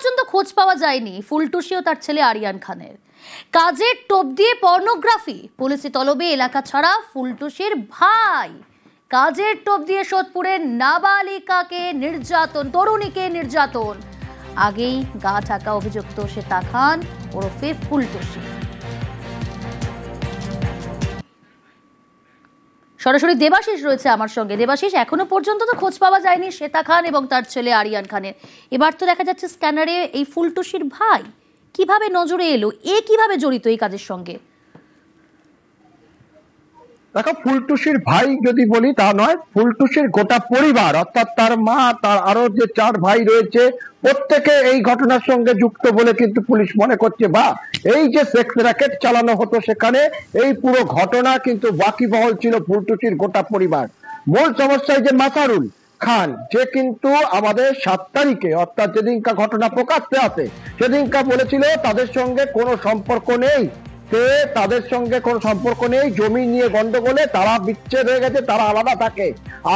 পর্যন্ত খোঁজ পাওয়া যায়নি ফুলটুসি ও তার ছেলে আরিয়ান খানের। কাজের টোপ দিয়ে পর্নোগ্রাফি, পুলিশি তলবে এলাকা ছাড়া ফুলটুসির ভাই। কাজের টোপ দিয়ে সোদপুরের নাবালিকাকে নির্যাতন, তরুণীকে নির্যাতন, আগেই গা ঢাকা অভিযুক্ত শ্বেতা খান ওরফে ফুলটুসি। সরাসরি দেবাশিস রয়েছে আমার সঙ্গে। দেবাশিস, এখনো পর্যন্ত তো খোঁজ পাওয়া যায়নি শ্বেতা খান এবং তার ছেলে আরিয়ান খানের। এবার তো দেখা যাচ্ছে স্ক্যানারে এই ফুলটুসির ভাই কিভাবে নজরে এলো, কিভাবে জড়িত এই কাজের সঙ্গে? দেখো, ফুলটুসির ভাই যদি বলি তা নয়, ফুলটুসির গোটা পরিবার অর্থাৎ তার মা, তার আরো যে 4 ভাই রয়েছে, প্রত্যেকে এই ঘটনার সঙ্গে যুক্ত বলে কিন্তু পুলিশ মনে করছে। বা এই যে সেক্স র্যাকেট চালানো হতো সেখানে, এই পুরো ঘটনা কিন্তু ওয়াকিবহল ছিল ফুলটুসির গোটা পরিবার। মূল সমস্যায় যে মাসারুল খান, যে কিন্তু আমাদের 7 তারিখে অর্থাৎ যেদিনকা ঘটনা প্রকাশ্যে আসে সেদিনকা বলেছিল তাদের সঙ্গে কোনো সম্পর্ক নেই, তাদের সঙ্গে কোনো সম্পর্ক নেই, জমি নিয়ে গন্ডগোলে তারা বিচ্ছেদ হয়ে গেছে, তারা আলাদা থাকে।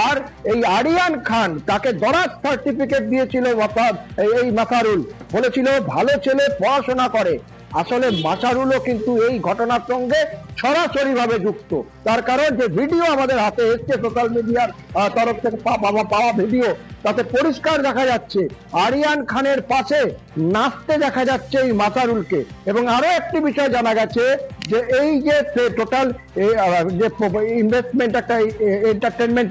আর এই আরিয়ান খান তাকে দরাজ সার্টিফিকেট দিয়েছিল এই মাসারুল, বলেছিল ভালো ছেলে, পড়াশোনা করে। আসলে মাসারুলও কিন্তু এই ঘটনার সঙ্গে সরাসরি ভাবে যুক্ত। তার কারণ যে ভিডিও আমাদের হাতে এসছে সোশ্যাল মিডিয়ার তরফ থেকে পাওয়া ভিডিও, তাতে পরিষ্কার দেখা যাচ্ছে আরিয়ান খানের পাশে নাচতে দেখা যাচ্ছে এই মাসারুলকে। এবং আরো একটি বিষয় জানা গেছে যে এই যে টোটাল যে ইনভেস্টমেন্ট, একটা এন্টারটেনমেন্ট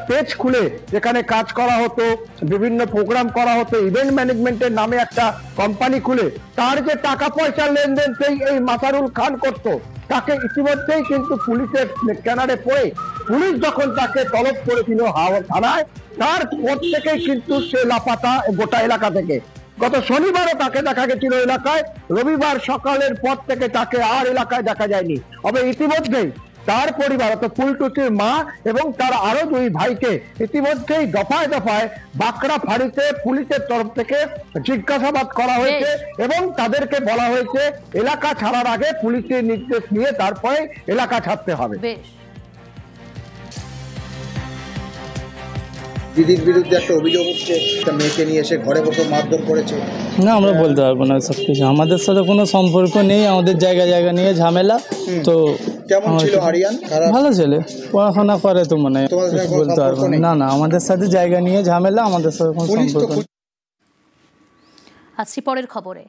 পেজ খুলে যেখানে কাজ করা হতো, বিভিন্ন প্রোগ্রাম করা হতো, ইভেন্ট ম্যানেজমেন্টের নামে একটা কোম্পানি খুলে তার যে টাকা পয়সার লেনদেন সেই এই মাসারুল খান করত, তাকে ইতিমধ্যেই কিন্তু পুলিশের স্ক্যানারে পড়ে পুলিশ যখন তাকে তলব করেছিল থানায়, তারপর থেকেই কিন্তু সে লাপাতা গোটা এলাকা থেকে। গত শনিবারও তাকে দেখা গেছিল এলাকায়, রবিবার সকালের পর থেকে তাকে আর এলাকায় দেখা যায়নি। তবে ইতিমধ্যেই তার পরিবার অর্থাৎ ফুলটুসির মা এবং তার আরো 2 ভাইকে ইতিমধ্যেই দফায় দফায় বাঁকড়া ফাঁড়িতে পুলিশের তরফ থেকে জিজ্ঞাসাবাদ করা হয়েছে এবং তাদেরকে বলা হয়েছে এলাকা ছাড়ার আগে পুলিশের নির্দেশ নিয়ে তারপরে এলাকা ছাড়তে হবে। দিদির বিরুদ্ধে একটা অভিযোগ উঠছে, একটা মেয়েকে নিয়ে এসে ঘরে বসে মারধর করেছে। না, আমরা বলতে পারবো না সব কিছু, আমাদের সাথে কোনো সম্পর্ক নেই, আমাদের জায়গা নিয়ে ঝামেলা। তো কেমন ছিল আরিয়ান? ভালো ছেলে, পড়াশোনা করে, তো মনে বলতে পারবো না। না, আমাদের সাথে জায়গা নিয়ে ঝামেলা, আমাদের সাথে কোনো সম্পর্ক নেই। আসছি পরের খবরে।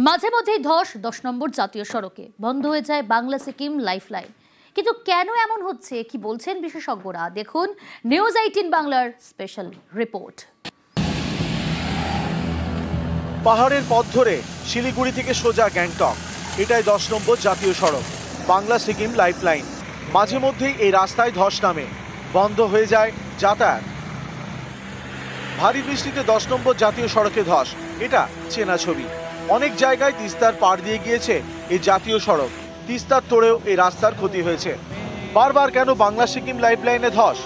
মাঝে মধ্যেই ধস 10 নম্বর জাতীয় সড়কে বন্ধ হয়ে যায় বাংলা সিকিম লাইফলাইন। কিন্তু কেন এমন হচ্ছে, কি বলছেন বিশেষজ্ঞরা, দেখুন নিউজ 18 বাংলার স্পেশাল রিপোর্ট। পাহাড়ের পথ ধরে শিলিগুড়ি থেকে সোজা গ্যাংটক, এটাই 10 নম্বর জাতীয় সড়ক বাংলা সিকিম লাইফলাইন। মাঝে মধ্যেই এই রাস্তায় ধস নামে, বন্ধ হয়ে যায় যাতায়াত। ভারী বৃষ্টিতে 10 নম্বর জাতীয় সড়কে ধস, এটা চেনা ছবি। অনেক জায়গায় তিস্তার পাড় দিয়ে গিয়েছে এই জাতীয় সড়ক, তিস্তার তোড়েও এই রাস্তার ক্ষতি হয়েছে। বারবার কেন বাংলা সিকিম লাইফলাইনে ধস?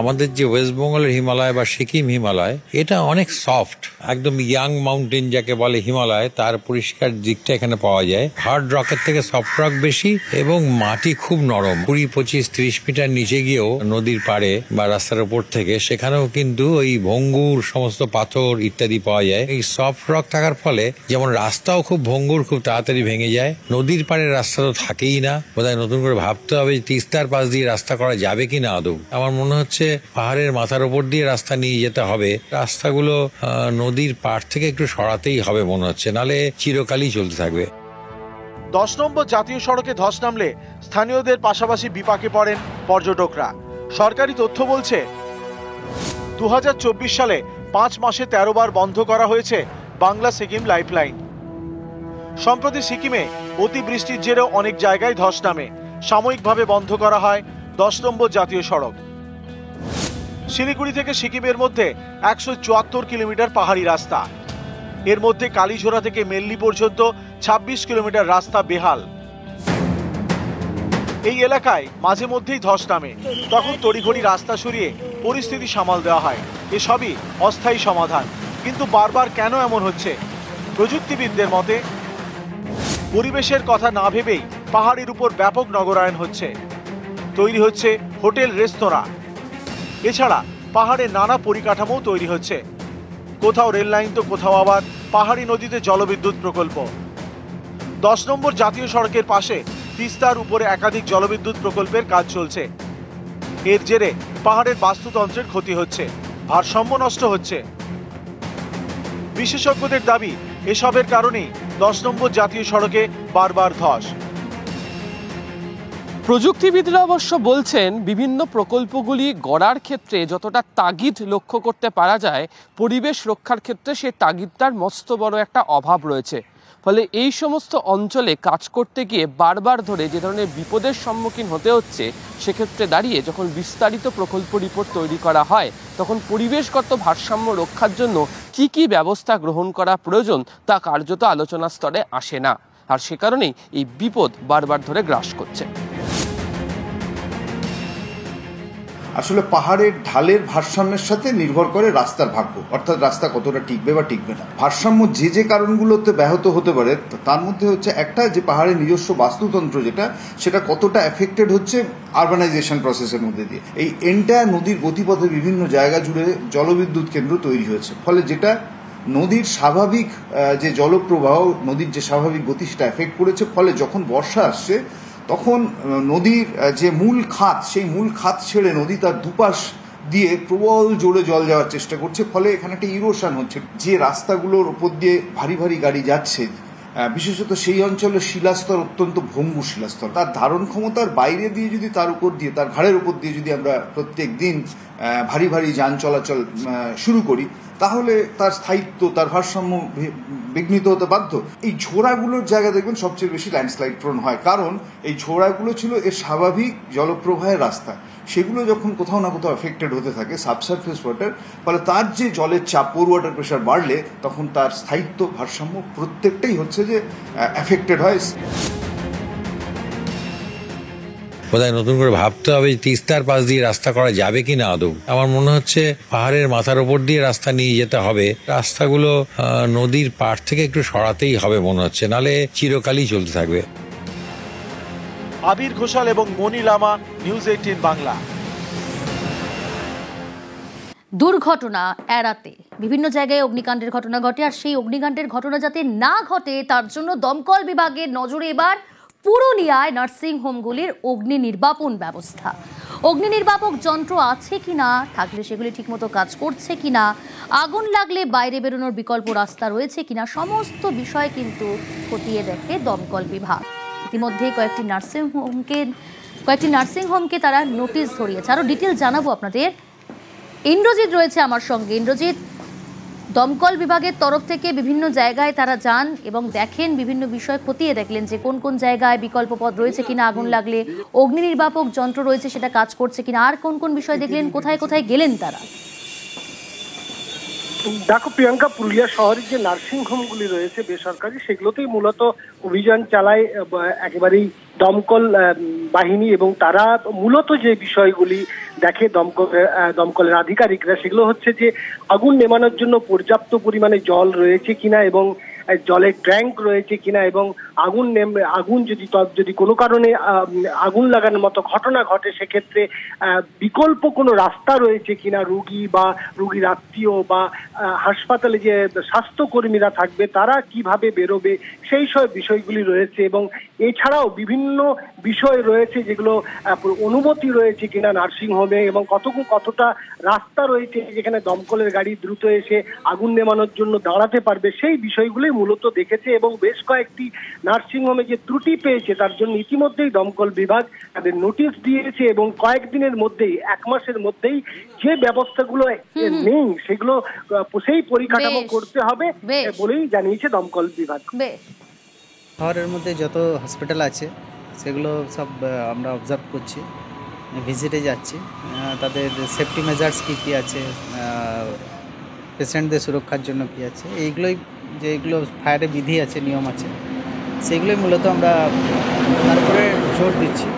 আমাদের যে ওয়েস্ট বেঙ্গলের হিমালয় বা সিকিম হিমালয়, এটা অনেক সফট, একদম ইয়াং মাউন্টেন যাকে বলে হিমালয়, তার পরিষ্কার দিকটা এখানে পাওয়া যায়। হার্ড রকের থেকে সফট রক বেশি এবং মাটি খুব নরম। 20, 25, 30 মিটার নিচে গিয়েও নদীর পাড়ে বা রাস্তার উপর থেকে সেখানেও কিন্তু ওই ভঙ্গুর সমস্ত পাথর ইত্যাদি পাওয়া যায়। এই সফট রক থাকার ফলে যেমন রাস্তাও খুব ভঙ্গুর, খুব তাড়াতাড়ি ভেঙে যায়। নদীর পাড়ের রাস্তা তো থাকেই না, বোধহয় নতুন করে ভাবতে হবে তিস্তার পাশ দিয়ে রাস্তা করা যাবে কিনা আদৌ। আমার মনে হচ্ছে পাহাড়ের মাথার উপর দিয়ে রাস্তা নিয়ে যেতে হবে। রাস্তাগুলো নদীর পাড় থেকে একটু সরাতেই হবে মনে হচ্ছে, নালে চিরকালই চলতে থাকবে। 10 নম্বর জাতীয় সড়কে ধস নামলে স্থানীয়দের পাশাপাশি বিপাকে পড়েন পর্যটকরা। সরকারি তথ্য বলছে 2024 সালে 5 মাসে 13 বার বন্ধ করা হয়েছে বাংলা সিকিম লাইফলাইন। সম্প্রতি সিকিমে অতিবৃষ্টির জেরেও অনেক জায়গায় ধস নামে, সাময়িকভাবে বন্ধ করা হয় 10 নম্বর জাতীয় সড়ক। শিলিগুড়ি থেকে সিকিমের মধ্যে 174 কিলোমিটার পাহাড়ি রাস্তা, এর মধ্যে কালীঝোড়া থেকে মেল্লি পর্যন্ত 26 কিলোমিটার রাস্তা বেহাল। এই এলাকায় মাঝে মধ্যেই ধস নামে, তখন তড়িঘড়ি রাস্তা সরিয়ে পরিস্থিতি সামাল দেওয়া হয়। এসবই অস্থায়ী সমাধান, কিন্তু বারবার কেন এমন হচ্ছে? প্রযুক্তিবিদদের মতে পরিবেশের কথা না ভেবেই পাহাড়ের উপর ব্যাপক নগরায়ন হচ্ছে, তৈরি হচ্ছে হোটেল, রেস্তোরাঁ। এছাড়া পাহাড়ে নানা পরিকাঠামো তৈরি হচ্ছে। কোথাও রেল লাইন তো কোথাও আবার পাহাড়ি নদীতে জলবিদ্যুৎ প্রকল্প। 10 নম্বর জাতীয় সড়কের পাশে তিস্তার উপরে একাধিক জলবিদ্যুৎ প্রকল্পের কাজ চলছে। এর জেরে পাহাড়ের বাস্তুতন্ত্রের ক্ষতি হচ্ছে, ভারসাম্য নষ্ট হচ্ছে। বিশেষজ্ঞদের দাবি, এসবের কারণেই 10 নম্বর জাতীয় সড়কে বারবার ধস। প্রযুক্তিবিদরা অবশ্য বলছেন, বিভিন্ন প্রকল্পগুলি গড়ার ক্ষেত্রে যতটা তাগিদ লক্ষ্য করতে পারা যায়, পরিবেশ রক্ষার ক্ষেত্রে সেই তাগিদটার মস্ত বড় একটা অভাব রয়েছে। ফলে এই সমস্ত অঞ্চলে কাজ করতে গিয়ে বারবার ধরে যে ধরনের বিপদের সম্মুখীন হতে হচ্ছে, সেক্ষেত্রে দাঁড়িয়ে যখন বিস্তারিত প্রকল্প রিপোর্ট তৈরি করা হয়, তখন পরিবেশগত ভারসাম্য রক্ষার জন্য কি কি ব্যবস্থা গ্রহণ করা প্রয়োজন তা কার্যত আলোচনা স্তরে আসে না। আর সে কারণেই এই বিপদ বারবার ধরে গ্রাস করছে। আসলে পাহাড়ের ঢালের ভারসাম্যের সাথে নির্ভর করে রাস্তার ভাগ্য, অর্থাৎ রাস্তা কতটা টিকবে বা টিকবে না। ভারসাম্য যে কারণগুলোতে ব্যাহত হতে পারে তার মধ্যে হচ্ছে একটা, যে পাহাড়ের নিজস্ব বাস্তুতন্ত্র সেটা কতটা এফেক্টেড হচ্ছে আরবানাইজেশন প্রসেসের মধ্যে দিয়ে। এই এন্টায়ার নদীর গতিপথে বিভিন্ন জায়গা জুড়ে জলবিদ্যুৎ কেন্দ্র তৈরি হয়েছে, ফলে যেটা নদীর স্বাভাবিক যে জলপ্রবাহ, নদীর যে স্বাভাবিক গতি সেটা এফেক্ট করেছে। ফলে যখন বর্ষা আসছে তখন নদীর যে মূল খাত, সেই মূল খাত ছেড়ে নদী তার দুপাশ দিয়ে প্রবল জোরে জল যাওয়ার চেষ্টা করছে। ফলে এখানে একটা ইরোশন হচ্ছে। যে রাস্তাগুলোর উপর দিয়ে ভারী ভারী গাড়ি যাচ্ছে, বিশেষত সেই অঞ্চলের শিলাস্তর অত্যন্ত ভঙ্গুর শিলাস্তর। তার ধারণ ক্ষমতার বাইরে দিয়ে যদি তার উপর দিয়ে, তার ঘাড়ের উপর দিয়ে যদি আমরা প্রত্যেক দিন ভারী ভারী যান চলাচল শুরু করি, তাহলে তার স্থায়িত্ব, তার ভারসাম্য বিঘ্নিত হতে বাধ্য। এই ঝোড়াগুলোর জায়গা দেখবেন সবচেয়ে বেশি ল্যান্ডস্লাইড প্রোন হয়, কারণ এই ঝোড়াগুলো ছিল এর স্বাভাবিক জলপ্রবাহের রাস্তা। সেগুলো যখন কোথাও না কোথাও এফেক্টেড হতে থাকে সাবসারফেস ওয়াটার, ফলে তার যে জলের চাপ, পোর ওয়াটার প্রেশার বাড়লে তখন তার স্থায়িত্ব, ভারসাম্য প্রত্যেকটাই হচ্ছে যে এফেক্টেড হয়। বোধহয় নতুন করে ভাবতে হবে তিস্তার পাশ দিয়ে রাস্তা করা যাবে কিনা আদৌ। আমার মনে হচ্ছে পাহাড়ের মাথার ওপর দিয়ে রাস্তা নিয়ে যেতে হবে। রাস্তাগুলো নদীর পাড় থেকে একটু সরাতেই হবে মনে হচ্ছে, নালে চিরকালই চলতে থাকবে। আবির ঘোষাল এবং মনি লামা, নিউজ 18 বাংলা। দুর্ঘটনা এড়াতে বিভিন্ন জায়গায় অগ্নিকাণ্ডের ঘটনা ঘটে, আর সেই অগ্নিকাণ্ডের ঘটনা যাতে না ঘটে তার জন্য দমকল বিভাগের নজরে এবার পুরুলিয়ায় নার্সিং হোমগুলির অগ্নি নির্বাপন ব্যবস্থা। অগ্নি নির্বাপক যন্ত্র আছে কিনা, থাকলে সেগুলি ঠিকমতো কাজ করছে কিনা, আগুন লাগলে বাইরে বেরোনোর বিকল্প রাস্তা রয়েছে কিনা, সমস্ত বিষয় কিন্তু খতিয়ে দেখে দমকল বিভাগ। ইতিমধ্যে কয়েকটি নার্সিং হোমকে তারা নোটিশ ধরিয়েছে। আরো ডিটেল জানাবো আপনাদের। ইন্দ্রজিৎ রয়েছে আমার সঙ্গে। ইন্দ্রজিৎ, দমকল বিভাগের তরফ থেকে বিভিন্ন জায়গায় তারা যান এবং দেখেন, বিভিন্ন বিষয় খতিয়ে দেখলেন যে কোন কোন জায়গায় বিকল্প পথ রয়েছে কিনা, আগুন লাগলে অগ্নি নির্বাপক যন্ত্র রয়েছে সেটা কাজ করছে কিনা, আর কোন কোন বিষয় দেখলেন, কোথায় কোথায় গেলেন তারা? দেখো প্রিয়াঙ্কা, পুরুলিয়া শহরের যে নার্সিং হোমগুলি রয়েছে বেসরকারি, সেগুলোতেই মূলত অভিযান চালায় একেবারেই দমকল বাহিনী, এবং তারা মূলত যে বিষয়গুলি দেখে দমকলের আধিকারিকরা, সেগুলো হচ্ছে যে আগুন নেভানোর জন্য পর্যাপ্ত পরিমাণে জল রয়েছে কিনা, এবং জলের ট্যাঙ্ক রয়েছে কিনা, এবং আগুন যদি কোনো কারণে আগুন লাগানোর মতো ঘটনা ঘটে সেক্ষেত্রে বিকল্প কোনো রাস্তা রয়েছে কিনা, রোগী বা রোগীর আত্মীয় বা হাসপাতালে যে স্বাস্থ্যকর্মীরা থাকবে তারা কিভাবে বেরোবে, সেই সব বিষয়গুলি রয়েছে। এবং এছাড়াও বিভিন্ন বিষয় রয়েছে যেগুলো অনুমতি রয়েছে কিনা নার্সিং হোমে, এবং কতটা রাস্তা রয়েছে যেখানে দমকলের গাড়ি দ্রুত এসে আগুন নেভানোর জন্য দাঁড়াতে পারবে, সেই বিষয়গুলি মূলত দেখেছে। এবং বেশ কয়েকটি নার্সিং হোমে যে ত্রুটি পেয়েছে তার জন্য ইতিমধ্যেই দমকল বিভাগ তাদের নোটিশ দিয়েছে, এবং কয়েকদিনের মধ্যেই, 1 মাসের মধ্যেই যে ব্যবস্থাগুলো নেই সেগুলো সেই পরিকাঠামো করতে হবে বলেই জানিয়েছে দমকল বিভাগ। শহরের মধ্যে যত হসপিটাল আছে সেগুলো সব আমরা অবজার্ভ করছি, ভিজিটে যাচ্ছি, তাদের সেফটি মেজার্স কী আছে, পেশেন্টদের সুরক্ষার জন্য কী আছে, যেগুলো ফায়ারে বিধি আছে, নিয়ম আছে, সেগুলোই মূলত আমরা তারপরে জোর দিচ্ছি।